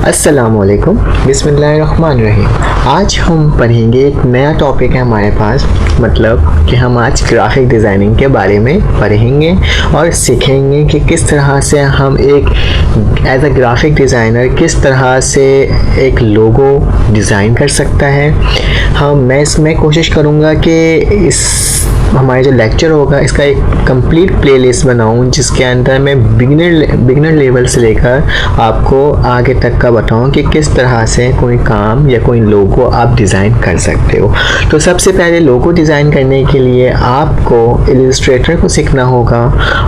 अस्सलामुअलैकुम, बिस्मिल्लाहिर्रहमानिर्रहीम। आज हम पढ़ेंगे एक नया टॉपिक है हमारे पास, मतलब कि हम आज ग्राफिक डिज़ाइनिंग के बारे में पढ़ेंगे और सीखेंगे कि किस तरह से हम एक एज अ ग्राफिक डिज़ाइनर किस तरह से एक लोगो डिज़ाइन कर सकता है। मैं इसमें कोशिश करूँगा कि इस हमारे जो लेक्चर होगा इसका एक कंप्लीट प्लेलिस्ट बनाऊं जिसके अंदर मैं बिगिनर लेवल से लेकर आपको आगे तक का बताऊं कि किस तरह से कोई काम या कोई लोगो आप डिज़ाइन कर सकते हो। तो सबसे पहले लोगो डिज़ाइन करने के लिए आपको इलस्ट्रेटर को सीखना होगा,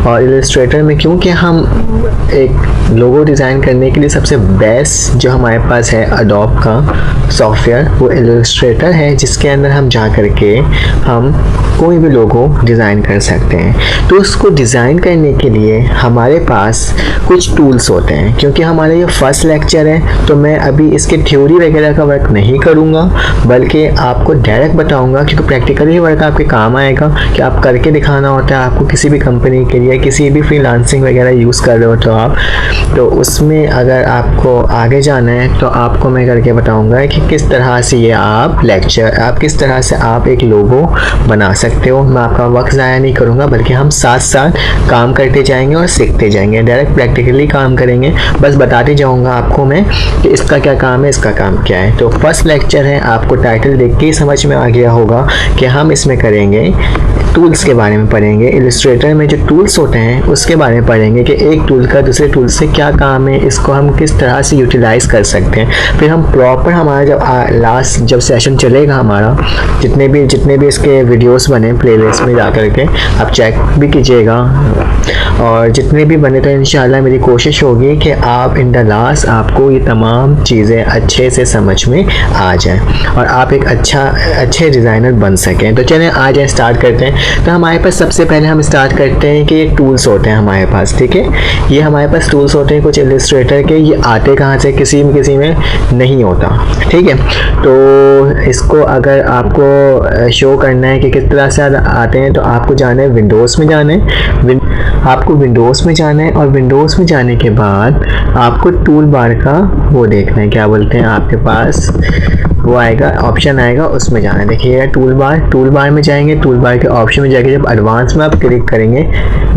और इलस्ट्रेटर में क्योंकि हम एक लोगो डिज़ाइन करने के लिए सबसे बेस्ट जो हमारे पास है एडोब का सॉफ्टवेयर वो इलस्ट्रेटर है, जिसके अंदर हम जा कर के हम कोई भी लोगो डिज़ाइन कर सकते हैं। तो उसको डिज़ाइन करने के लिए हमारे पास कुछ टूल्स होते हैं। क्योंकि हमारा ये फर्स्ट लेक्चर है तो मैं अभी इसके थ्योरी वगैरह का वर्क नहीं करूँगा, बल्कि आपको डायरेक्ट बताऊँगा, क्योंकि प्रैक्टिकली वर्क आपके काम आएगा कि आप करके दिखाना होता है आपको किसी भी कंपनी के लिए, किसी भी फ्रीलांसिंग वगैरह यूज़ कर रहे हो तो आप, तो उसमें अगर आपको आगे जाना है तो आपको मैं करके बताऊँगा कि किस तरह से ये आप किस तरह से आप एक लोगो बना सकते हो। मैं आपका वक्त ज़ाया नहीं करूँगा, बल्कि हम साथ साथ काम करते जाएंगे और सीखते जाएंगे, डायरेक्ट प्रैक्टिकली काम करेंगे। बस बताते जाऊँगा आपको मैं कि इसका क्या काम है, इसका काम क्या है। तो फर्स्ट लेक्चर है, आपको टाइटल देख के ही समझ में आ गया होगा कि हम इसमें करेंगे टूल्स के बारे में पढ़ेंगे। इलस्ट्रेटर में जो टूल्स होते हैं उसके बारे में पढ़ेंगे कि एक टूल का दूसरे टूल से क्या काम है, इसको हम किस तरह से यूटिलाइज़ कर सकते हैं। फिर हम प्रॉपर हमारा जब सेशन चलेगा हमारा, जितने भी इसके वीडियोस बने प्लेलिस्ट में जा कर के आप चेक भी कीजिएगा, और जितने भी बने तो इंशाल्लाह मेरी कोशिश होगी कि आप इन द लास्ट आपको ये तमाम चीज़ें अच्छे से समझ में आ जाएं और आप एक अच्छे डिज़ाइनर बन सकें। तो चलें आ जाए, स्टार्ट करते हैं। तो हमारे पास सबसे पहले हम स्टार्ट करते हैं कि ये टूल्स होते हैं हमारे पास, ठीक है। ये हमारे पास टूल्स होते हैं कुछ इलस्ट्रेटर के, ये आते कहाँ से, किसी में नहीं होता, ठीक है। तो इसको अगर आपको शो करना है कि किस तरह से आते हैं तो आपको जाना है विंडोज़ में जाना है, आपको विंडोज़ में जाना है, और विंडोज़ में जाने के बाद आपको टूल बार का वो देखना है, क्या बोलते हैं आपके पास वो आएगा, ऑप्शन आएगा, उसमें जाना है। देखिएगा टूल बार में जाएंगे, टूल बार के ऑप्शन में जाके जब एडवांस में आप क्लिक करेंगे,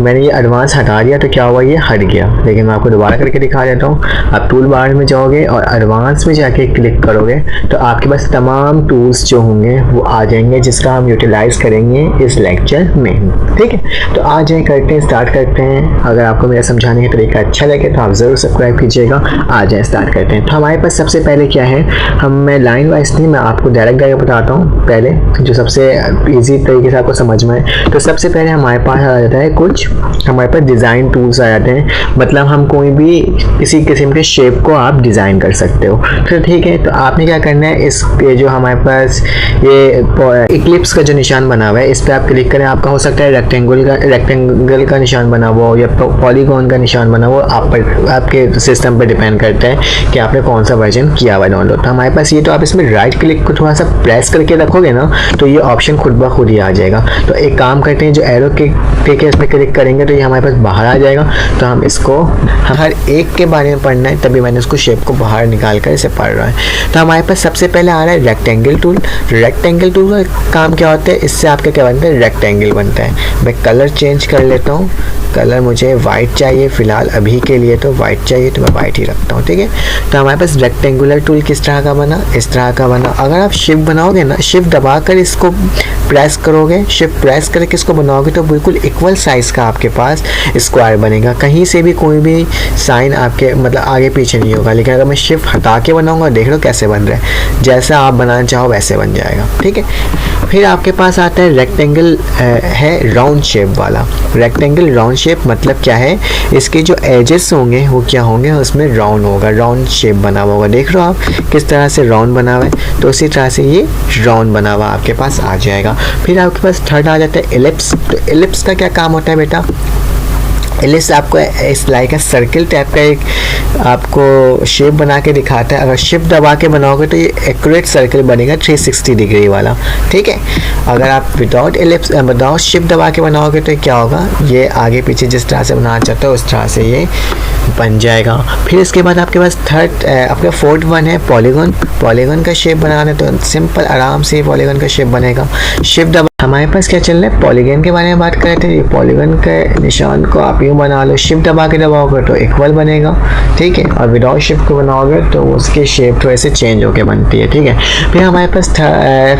मैंने ये एडवांस हटा दिया तो क्या हुआ, ये हट गया, लेकिन मैं आपको दोबारा करके दिखा देता हूँ। आप टूल बार में जाओगे और एडवांस में जाके क्लिक करोगे तो आपके पास तमाम टूल्स जो होंगे वो आ जाएंगे, जिसका हम यूटिलाइज़ करेंगे इस लेक्चर में, ठीक है। तो आ जाए, करते हैं, स्टार्ट करते हैं। अगर आपको मेरा समझाने का तरीका अच्छा लगे तो आप ज़रूर सब्सक्राइब कीजिएगा। आ जाए, स्टार्ट करते हैं। तो हमारे पास सबसे पहले क्या है, मैं लाइन वाइज नहीं, मैं आपको डायरेक्ट बताता हूँ पहले, जो सबसे इजी तरीके से आपको समझ में आए। तो सबसे पहले हमारे पास आ जाता है कुछ हमारे पास डिज़ाइन टूल्स आ जाते हैं, मतलब हम कोई भी किसी किस्म के शेप को आप डिज़ाइन कर सकते हो। तो ठीक है, तो आपने क्या करना है, ये जो हमारे पास ये इक्लिप्स का जो निशान बना हुआ है इस पर आप क्लिक करें। आपका हो सकता है रेक्टेंगल का निशान बना हुआ हो या पॉलीगॉन का निशान बना हुआ, आपके सिस्टम पर डिपेंड करता है कि आपने कौन सा वर्जन किया हुआ डाउनलोड। तो हमारे पास ये, तो आप इसमें राइट क्लिक को थोड़ा सा प्रेस करके रखोगे ना तो ये ऑप्शन खुद ब खुद ही आ जाएगा। तो एक काम करते हैं, जो एरो के ठीक है इसमें क्लिक करेंगे तो ये हमारे पास बाहर आ जाएगा। तो हम हर एक के बारे में पढ़ना है, तभी मैंने उसको शेप को बाहर निकाल कर इसे पढ़ रहा है। तो हमारे पास सबसे पहले आ रहा है रेक्टेंगल टूल। रेक्टेंगल टूल का काम क्या होता है, इससे आपका क्या बनता है, रेक्टेंगल बनता है। मैं कलर चेंज कर लेता हूँ, कलर मुझे वाइट चाहिए फ़िलहाल अभी के लिए, तो वाइट चाहिए तो मैं वाइट ही रखता हूँ, ठीक है। तो हमारे पास रेक्टेंगुलर टूल किस तरह का बना, इस तरह का बना। अगर आप शिफ्ट बनाओगे ना, शिफ्ट दबाकर इसको प्रेस करोगे, शिफ्ट प्रेस करके इसको बनाओगे तो बिल्कुल इक्वल साइज़ का आपके पास स्क्वायर बनेगा, कहीं से भी कोई भी साइन आपके मतलब आगे पीछे नहीं होगा। लेकिन अगर मैं शिफ्ट हटा के बनाऊँगा, देख लो कैसे बन रहा है, जैसा आप बनाना चाहो वैसे बन जाएगा, ठीक है। फिर आपके पास आता है रेक्टेंगल है राउंड शेप वाला। रेक्टेंगल राउंड शेप मतलब क्या है, इसके जो एजेस होंगे वो क्या होंगे, उसमें राउंड होगा, राउंड शेप बना हुआ होगा। देख लो आप किस तरह से राउंड बना हुआ है, तो उसी तरह से ये राउंड बना हुआ आपके पास आ जाएगा। फिर आपके पास थर्ड आ जाता है एलिप्स। तो एलिप्स का क्या काम होता है बेटा, एलिप्स आपको इस लाइक सर्किल टाइप का एक आपको शेप बना के दिखाता है। अगर शिफ्ट दबा के बनाओगे तो ये एक्यूरेट सर्किल बनेगा 360 डिग्री वाला, ठीक है। अगर आप विदाउट शिफ्ट दबा के बनाओगे तो क्या होगा, ये आगे पीछे जिस तरह से बनाना चाहते हो उस तरह से ये बन जाएगा। फिर इसके बाद आपके पास आपका फोर्थ वन है पॉलीगन का शेप बनाना है तो सिंपल आराम से पॉलीगन का शेप बनेगा। शिफ्ट दबा हमारे पास क्या चल रहा है, पॉलीगन के बारे में बात कर रहे थे। ये पॉलीगन के निशान को आप यूँ बना लो, शिफ्ट दबा के दबाओगे तो इक्वल बनेगा, ठीक है। और विदाउट शिफ्ट को बनाओगे तो उसकी शेप थोड़े से चेंज होके बनती है, ठीक है। फिर हमारे पास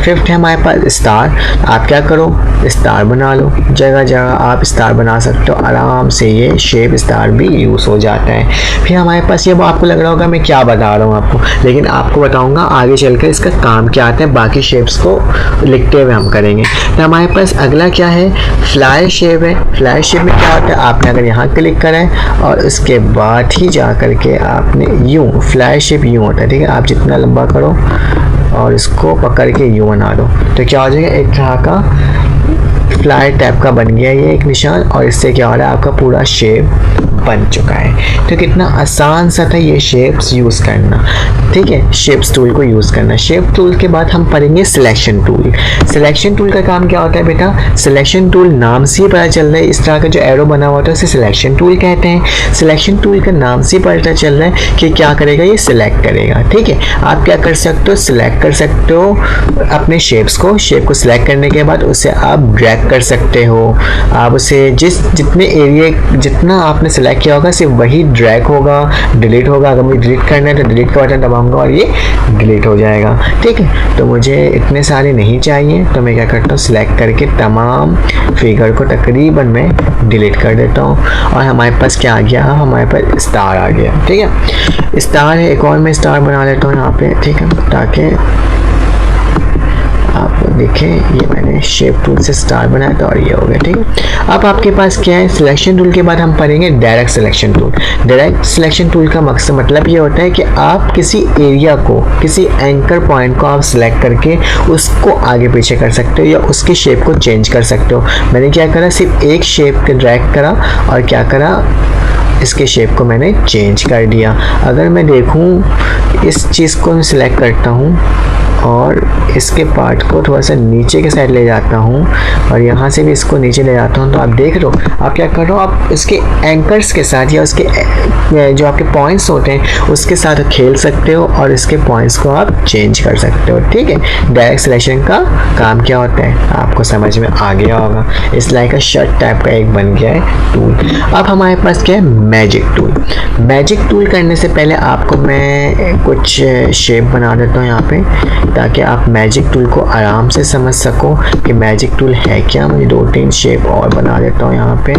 फिफ्थ है हमारे पास स्टार। आप क्या करो, स्टार बना लो, जगह जगह आप स्टार बना सकते हो आराम से, ये शेप स्टार भी यूज़ हो जाता है। फिर हमारे पास ये आपको लग रहा होगा मैं क्या बता रहा हूँ आपको, लेकिन आपको बताऊँगा आगे चलकर इसका काम क्या आता है, बाकी शेप्स को लिखते हुए हम करेंगे। तो हमारे पास अगला क्या है, फ्लाई शेप है। फ्लाई शेप में क्या होता है, आपने अगर यहाँ क्लिक करा है और उसके बाद ही जा कर के आपने यूँ, फ्लाई शेप यूँ होता है, ठीक है। आप जितना लंबा करो और इसको पकड़ के यूँ बना दो तो क्या हो जाएगा, एक तरह का फ्लाई टाइप का बन गया ये एक निशान। और इससे क्या हो रहा है, आपका पूरा शेप बन चुका है। तो कितना आसान सा था ये शेप्स यूज़ करना, ठीक है। शेप्स टूल को यूज़ करना। शेप टूल के बाद हम पढ़ेंगे सिलेक्शन टूल। सिलेक्शन टूल का काम क्या होता है बेटा, सिलेक्शन टूल नाम से ही पता चल रहा है, इस तरह का जो एरो बना हुआ होता है उसे सिलेक्शन टूल कहते हैं। सिलेक्शन टूल का नाम से ही पता चल रहा है कि क्या करेगा, ये सिलेक्ट करेगा, ठीक है। आप क्या कर सकते हो, सिलेक्ट कर सकते हो अपने शेप को सिलेक्ट करने के बाद उसे आप ड्रैग कर सकते हो। आप उसे जितने एरिया जितना आपने सिलेक्ट किया होगा सिर्फ वही ड्रैग होगा, डिलीट होगा। अगर मुझे डिलीट करना है तो डिलीट का बटन दबाऊंगा और ये डिलीट हो जाएगा, ठीक है। तो मुझे इतने सारे नहीं चाहिए तो मैं क्या करता हूँ, सिलेक्ट करके तमाम फिगर को तकरीबन मैं डिलीट कर देता हूँ। और हमारे पास क्या आ गया, हमारे पास स्टार आ गया, ठीक है। स्टार है, एक और मैं स्टार बना लेता हूँ यहाँ पे, ठीक है, ताकि आप देखें ये मैंने शेप टूल से स्टार बनाया था और ये हो गया, ठीक है। अब आपके पास क्या है, सिलेक्शन टूल के बाद हम पढ़ेंगे direct selection tool. Direct selection tool का मकसद मतलब ये होता है कि आप किसी एरिया को, किसी एंकर पॉइंट को आप सिलेक्ट करके उसको आगे पीछे कर सकते हो या उसकी शेप को चेंज कर सकते हो। मैंने क्या करा, सिर्फ एक शेप को ड्रैग करा और क्या करा, इसके शेप को मैंने चेंज कर दिया। अगर मैं देखूं इस चीज़ को मैं सिलेक्ट करता हूं और इसके पार्ट को थोड़ा सा नीचे के साइड ले जाता हूँ और यहाँ से भी इसको नीचे ले जाता हूँ, तो आप देख रहे हो आप क्या कर रहे हो, आप इसके एंकर्स के साथ या उसके जो आपके पॉइंट्स होते हैं उसके साथ खेल सकते हो और इसके पॉइंट्स को आप चेंज कर सकते हो, ठीक है। डायरेक्ट सिलेक्शन का काम क्या होता है आपको समझ में आ गया होगा। इस लाइक का शर्ट टाइप का एक बन गया है टूल। अब हमारे पास क्या है, मैजिक टूल। मैजिक टूल करने से पहले आपको मैं कुछ शेप बना देता हूँ यहाँ पे, ताकि आप मैजिक टूल को आराम से समझ सको कि मैजिक टूल है क्या। मैं 2-3 शेप और बना देता हूँ यहाँ पे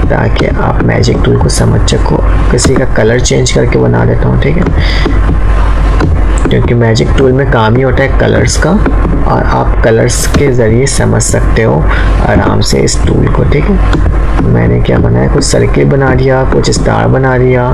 ताकि आप मैजिक टूल को समझ सको। किसी का कलर चेंज करके बना देता हूँ, ठीक है, क्योंकि मैजिक टूल में काम ही होता है कलर्स का और आप कलर्स के ज़रिए समझ सकते हो आराम से इस टूल को, ठीक है। मैंने क्या बनाया, कुछ सर्किल बना दिया, कुछ स्टार बना दिया,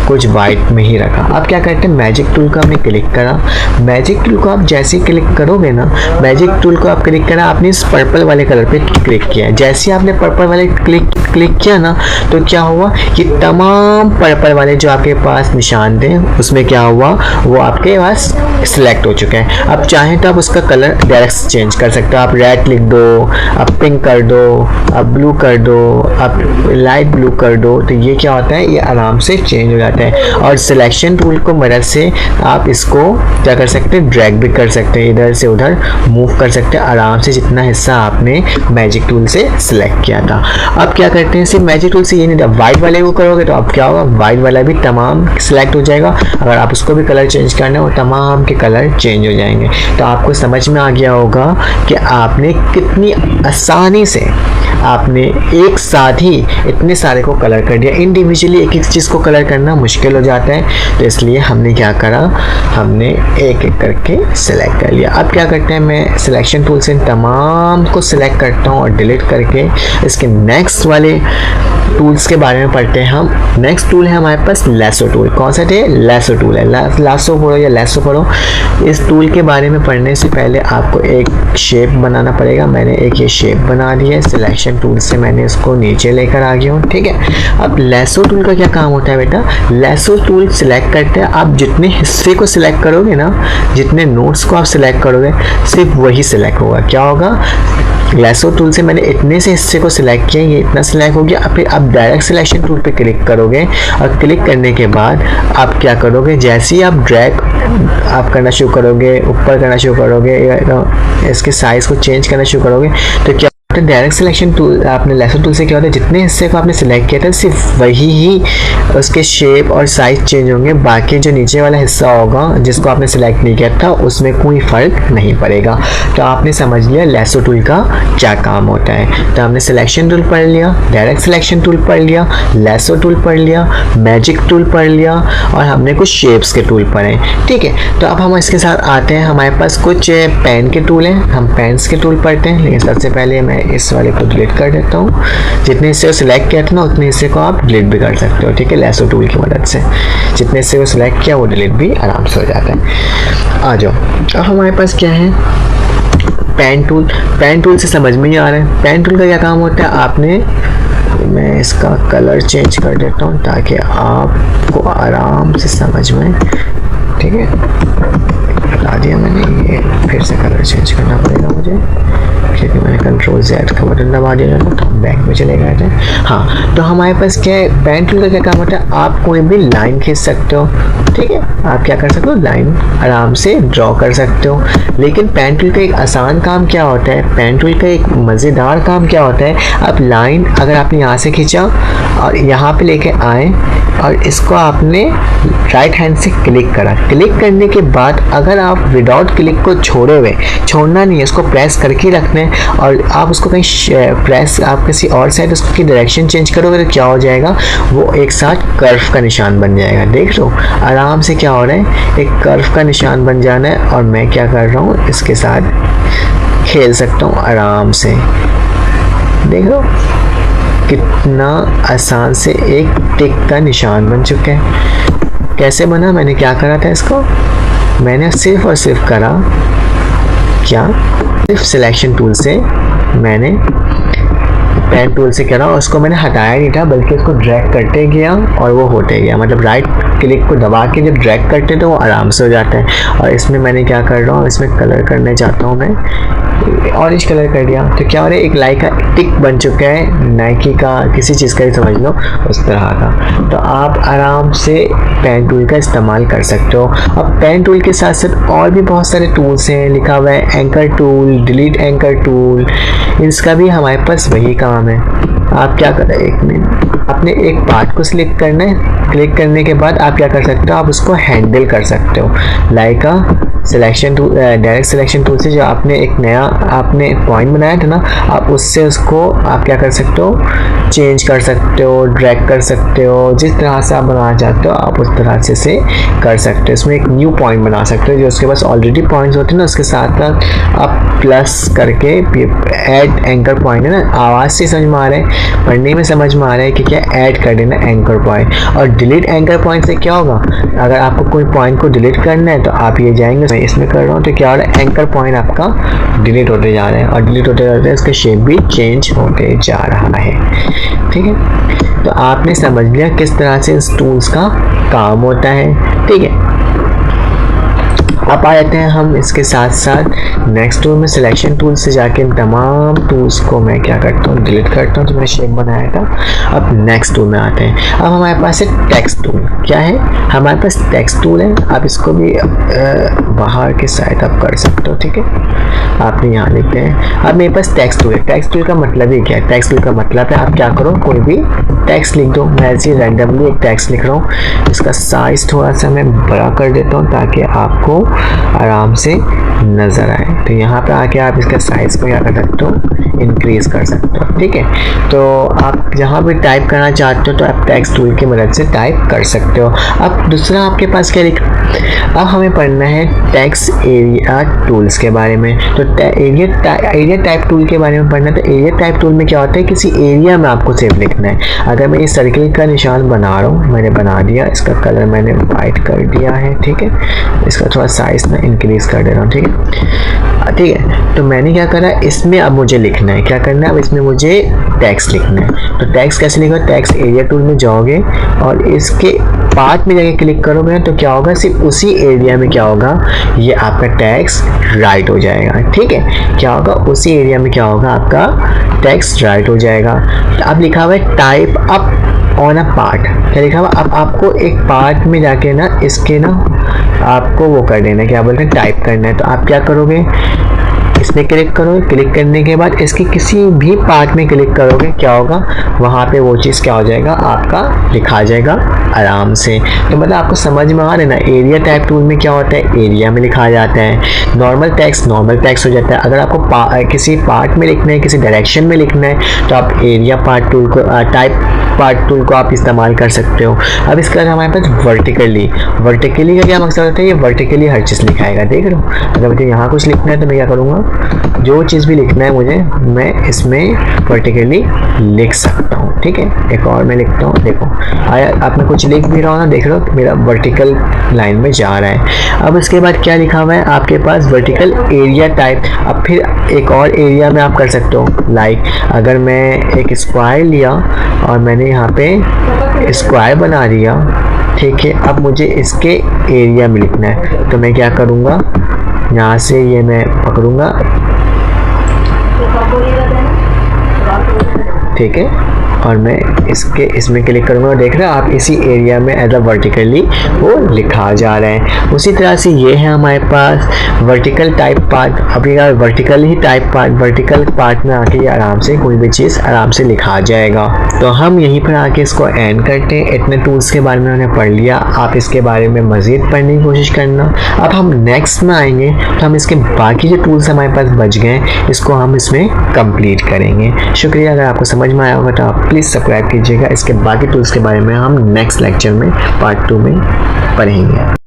कुछ वाइट में ही रखा। अब क्या करते हैं, मैजिक टूल को हमने क्लिक करा। मैजिक टूल को आप जैसे ही क्लिक करोगे ना, मैजिक टूल को आप क्लिक करा, आपने इस पर्पल वाले कलर पे क्लिक किया। जैसे ही आपने पर्पल वाले क्लिक किया ना तो क्या हुआ, ये तमाम पर्पल वाले जो आपके पास निशान थे उसमें क्या हुआ, वो आपके पास सिलेक्ट हो चुके हैं। अब चाहें तो आप उसका कलर डायरेक्ट चेंज कर सकते हो। आप रेड लिख दो, आप पिंक कर दो, आप ब्लू कर दो, आप लाइट ब्लू कर दो, तो ये क्या होता है, ये आराम से चेंज हो जाता है। और सिलेक्शन टूल को मदद से आप इसको क्या कर सकते हैं, ड्रैग भी कर सकते हैं, इधर से उधर मूव कर सकते हैं आराम से, जितना हिस्सा आपने मैजिक टूल से सिलेक्ट किया था। अब क्या करते हैं, सिर्फ मैजिक टूल से ये नहीं था, वाइट वाले को करोगे तो अब क्या होगा, वाइट वाला भी तमाम सिलेक्ट हो जाएगा। अगर आप उसको भी कलर चेंज करना है वो तमाम के कलर चेंज हो जाएंगे। तो आपको समझ में आ गया होगा कि आपने कितनी आसानी से आपने एक साथ ही इतने सारे को कलर कर दिया। इंडिविजुअली एक एक चीज़ को कलर करना मुश्किल हो जाता है, तो इसलिए हमने क्या करा, हमने एक एक करके सिलेक्ट कर लिया। अब क्या करते हैं, मैं सिलेक्शन टूल से तमाम को सिलेक्ट करता हूँ और डिलीट करके इसके नेक्स्ट वाले टूल्स के बारे में पढ़ते हैं हम। नेक्स्ट टूल है हमारे पास लैसो टूल। कौन सा है, लैसो टूल है। लासो पढ़ो या लैसो पढ़ो। इस टूल के बारे में पढ़ने से पहले आपको एक शेप बनाना पड़ेगा। मैंने एक ये शेप बना दी है सिलेक्शन सिलेक्शन टूल से मैंने इसको नीचे लेकर आ गया हूँ, ठीक है। अब लेसो टूल का क्या काम होता है बेटा, लेसो टूल सिलेक्ट करते हैं, आप जितने हिस्से को सिलेक्ट करोगे ना, जितने नोट्स को आप सिलेक्ट करोगे सिर्फ वही सिलेक्ट होगा। क्या होगा, लेसो टूल से मैंने इतने से हिस्से को सिलेक्ट किया, ये इतना सिलेक्ट हो गया। फिर आप डायरेक्ट सिलेक्शन टूल पे क्लिक करोगे और क्लिक करने के बाद आप क्या करोगे, जैसे ही आप ड्रैग आप करना शुरू करोगे, ऊपर करना शुरू करोगे, इसके साइज को चेंज करना शुरू करोगे, तो क्या डायरेक्ट सिलेक्शन टूल आपने लेसो टूल से क्या होता है, जितने हिस्से को आपने सिलेक्ट किया था सिर्फ वही ही उसके शेप और साइज चेंज होंगे, बाकी जो नीचे वाला हिस्सा होगा जिसको आपने सिलेक्ट नहीं किया था उसमें कोई फ़र्क नहीं पड़ेगा। तो आपने समझ लिया लेसो टूल का क्या काम होता है। तो हमने सिलेक्शन टूल पढ़ लिया, डायरेक्ट सिलेक्शन टूल पढ़ लिया, लेसो टूल पढ़ लिया, मैजिक टूल पढ़ लिया और हमने कुछ शेप्स के टूल पढ़े, ठीक है। तो अब हम इसके साथ आते हैं, हमारे पास कुछ पेन के टूल हैं, हम पेन्स के टूल पढ़ते हैं। लेकिन सबसे पहले मैं इस वाले को डिलीट कर देता हूँ। जितने हिस्से को सिलेक्ट किया था ना उतने हिस्से को आप डिलीट भी कर सकते हो, ठीक है, लेसो टूल की मदद से। जितने हिस्से को सिलेक्ट किया वो डिलीट भी आराम से हो जाता है। आ जाओ, अब हमारे पास क्या है, पेन टूल। पेन टूल से समझ में नहीं आ रहा है, पेन टूल का क्या काम होता है, आपने, मैं इसका कलर चेंज कर देता हूँ ताकि आपको आराम से समझ में, ठीक है। बता दिया मैंने, ये फिर से कलर चेंज करना पड़ेगा मुझे क्योंकि मैंने Ctrl+Z का बटन दबा दिया था, तो हम बैक में चले गए थे। हाँ, तो हमारे पास क्या है, पेन टूल का क्या काम होता है, आप कोई भी लाइन खींच सकते हो, ठीक है। आप क्या कर सकते हो, लाइन आराम से ड्रॉ कर सकते हो। लेकिन पेन टूल का एक आसान काम क्या होता है, पेन टूल का एक मज़ेदार काम क्या होता है, आप लाइन अगर आपने यहाँ से खींचा और यहाँ पे लेके आए और इसको आपने राइट हैंड से क्लिक करा, क्लिक करने के बाद अगर आप विदाउट क्लिक को छोड़े हुए, छोड़ना नहीं है, इसको प्रेस करके रखना है और आप उसको कहीं प्रेस, आप किसी और साइड उसकी डायरेक्शन चेंज करोगे तो क्या हो जाएगा, वो एक साथ कर्व का निशान बन जाएगा। देख लो आराम से क्या हो रहा है, एक कर्व का निशान बन जाना है और मैं क्या कर रहा हूँ, इसके साथ खेल सकता हूँ आराम से। देख लो कितना आसान से एक टिक का निशान बन चुका है। कैसे बना, मैंने क्या करा था, इसको मैंने सिर्फ और सिर्फ करा क्या, सिर्फ सिलेक्शन टूल से मैंने पेन टूल से करा और उसको मैंने हटाया नहीं था, बल्कि उसको ड्रैग करते गया और वो होते गया। मतलब राइट क्लिक को दबा के जब ड्रैग करते तो वो आराम से हो जाता है। और इसमें मैंने क्या कर रहा हूँ, इसमें कलर करने चाहता हूँ मैं, ऑरेंज कलर कर दिया, तो क्या हो रहा है, एक लाइक का टिक बन चुका है, नाइकी का किसी चीज़ का ही समझ लो उस तरह का। तो आप आराम से पेन टूल का इस्तेमाल कर सकते हो। अब पेन टूल के साथ साथ और भी बहुत सारे टूल्स हैं, लिखा हुआ है anchor tool, delete anchor tool, इसका भी हमारे पास वही काम है। आप क्या करें, एक मिनट, आपने एक पार्ट को सिलेक्ट करना है, क्लिक करने के बाद आप क्या कर सकते हो, आप उसको हैंडल कर सकते हो। Like selection tool, direct selection tool से जो आपने एक नया आपने पॉइंट बनाया था ना, आप उससे उसको आप क्या कर सकते हो, चेंज कर सकते हो, ड्रैग कर सकते हो, जिस तरह से आप बनाना चाहते हो आप उस तरह से कर सकते हो। इसमें एक न्यू पॉइंट बना सकते हो, जो उसके पास ऑलरेडी पॉइंट्स होते हैं ना, उसके साथ साथ आप प्लस करके ऐड एंकर पॉइंट है ना, आवाज़ से समझ में आ रहा है, पढ़ने में समझ में आ रहा है कि क्या ऐड कर देना एंकर पॉइंट। और डिलीट एंकर पॉइंट से क्या होगा, अगर आपको कोई पॉइंट को डिलीट करना है तो आप ये जाएंगे, मैं इसमें कर रहा हूँ, तो क्या हो रहा है, एंकर पॉइंट आपका डिलीट होते जा रहे हैं और डिलीट होते जाते हैं, इसका शेप भी चेंज होते जा रहा है, ठीक है। तो आपने समझ लिया किस तरह से इस टूल्स का काम होता है, ठीक है। अब आ जाते हैं हम इसके साथ साथ नेक्स्ट टूल में, सिलेक्शन टूल से जाके तमाम टूल्स को मैं क्या करता हूँ, डिलीट करता हूँ, तो मैंने शेप बनाया था। अब नेक्स्ट टूल में आते हैं। अब हमारे पास है टेक्स्ट टूल। क्या है, हमारे पास टेक्स्ट टूल है, आप इसको भी बाहर के साइड आप कर सकते हो, ठीक है। आपने यहाँ लिखते हैं, अब मेरे पास टेक्स्ट टूल है। टेक्स्ट टूल का मतलब ही क्या है, टेक्स्ट टूल का मतलब है आप क्या करो, कोई भी टेक्स्ट लिख दो। मैं ऐसे रैंडमली एक टेक्स्ट लिख रहा हूँ, इसका साइज थोड़ा सा मैं बड़ा कर देता हूँ ताकि आपको आराम से नज़र आए। तो यहाँ पे आके आप इसका साइज़ को क्या कर सकते हो, इंक्रीज़ कर सकते हो, ठीक है। तो आप जहाँ भी टाइप करना चाहते हो तो आप टेक्स्ट टूल की मदद से टाइप कर सकते हो। अब दूसरा आपके पास क्या लिख, अब हमें पढ़ना है टेक्स्ट एरिया टूल्स के बारे में। तो एरिया टाइप टूल के बारे में पढ़ना है। तो एरिया टाइप टूल में क्या होता है, किसी एरिया में आपको सिर्फ लिखना है। अगर मैं इस सर्किल का निशान बना रहा हूँ, मैंने बना दिया, इसका कलर मैंने वाइट कर दिया है, ठीक है। इसका थोड़ा साइज मैं इंक्रीज़ कर दे रहा हूँ, ठीक है। ठीक है। तो मैंने क्या करा, इसमें अब मुझे लिखना है, क्या करना है, अब इसमें मुझे टेक्स्ट लिखना है। तो टेक्स्ट कैसे लिखो, टेक्स्ट एरिया टूल में जाओगे और इसके पार्ट में जाके क्लिक करोगे तो क्या होगा, सिर्फ उसी एरिया में क्या होगा, ये आपका टेक्स्ट राइट हो जाएगा। ठीक है, क्या होगा, उसी एरिया में क्या होगा, आपका टेक्स्ट राइट हो जाएगा। तो अब लिखा हुआ है type up on a part, क्या लिखा हुआ, अब आपको एक पार्ट में जाके ना इसके ना आपको वो कर देना है, क्या बोलते हैं, टाइप करना है। तो आप क्या करोगे, इसमें क्लिक करोगे, क्लिक करने के बाद इसके किसी भी पार्ट में क्लिक करोगे, क्या होगा, वहाँ पे वो चीज़ क्या हो जाएगा, आपका लिखा जाएगा आराम से। तो मतलब आपको समझ में आ रहा है ना, एरिया टाइप टूल में क्या होता है, एरिया में लिखा जाता है, नॉर्मल टेक्स्ट हो जाता है। अगर आपको किसी पार्ट में लिखना है, किसी डायरेक्शन में लिखना है, तो आप एरिया पार्ट टूल को टाइप पार्ट टूल को आप इस्तेमाल कर सकते हो। अब इसके बाद हमारे पास वर्टिकली का क्या मकसद होता है, ये वर्टिकली हर चीज़ लिखाएगा, देख रहे हो। अगर मुझे यहाँ कुछ लिखना है तो मैं क्या करूँगा, जो चीज़ भी लिखना है मुझे, मैं इसमें वर्टिकली लिख सकता हूँ। ठीक है, एक और मैं लिखता हूँ, देखो आप मैं कुछ लिख भी रहा हूँ ना, देख रहे हो मेरा वर्टिकल लाइन में जा रहा है। अब इसके बाद क्या लिखा हुआ है आपके पास, वर्टिकल एरिया टाइप। अब फिर एक और एरिया में आप कर सकते हो, लाइक अगर मैं एक स्क्वायर लिया और मैंने यहाँ पे स्क्वायर बना दिया, ठीक है, अब मुझे इसके एरिया में लिखना है। तो मैं क्या करूँगा, यहाँ से ये मैं पकड़ूंगा, ठीक है, और मैं इसमें क्लिक करूँगा। देख रहे हो आप, इसी एरिया में एज अ वर्टिकली वो लिखा जा रहा है। उसी तरह से ये है हमारे पास वर्टिकल टाइप पार्ट। अब ये वर्टिकल ही टाइप पार्ट, वर्टिकल पार्ट में आके आराम से कोई भी चीज़ आराम से लिखा जाएगा। तो हम यहीं पर आके इसको एंड करते हैं। इतने टूल्स के बारे में हमने पढ़ लिया, आप इसके बारे में मज़ीद पढ़ने की कोशिश करना। अब हम नेक्स्ट में आएंगे तो हम इसके बाकी जो टूल्स हमारे पास बच गए इसको हम इसमें कंप्लीट करेंगे। शुक्रिया, अगर आपको समझ में आया होगा तो आप प्लीज़ सब्सक्राइब कीजिएगा। इसके बाकी टूल्स के बारे में हम नेक्स्ट लेक्चर में पार्ट 2 में पढ़ेंगे।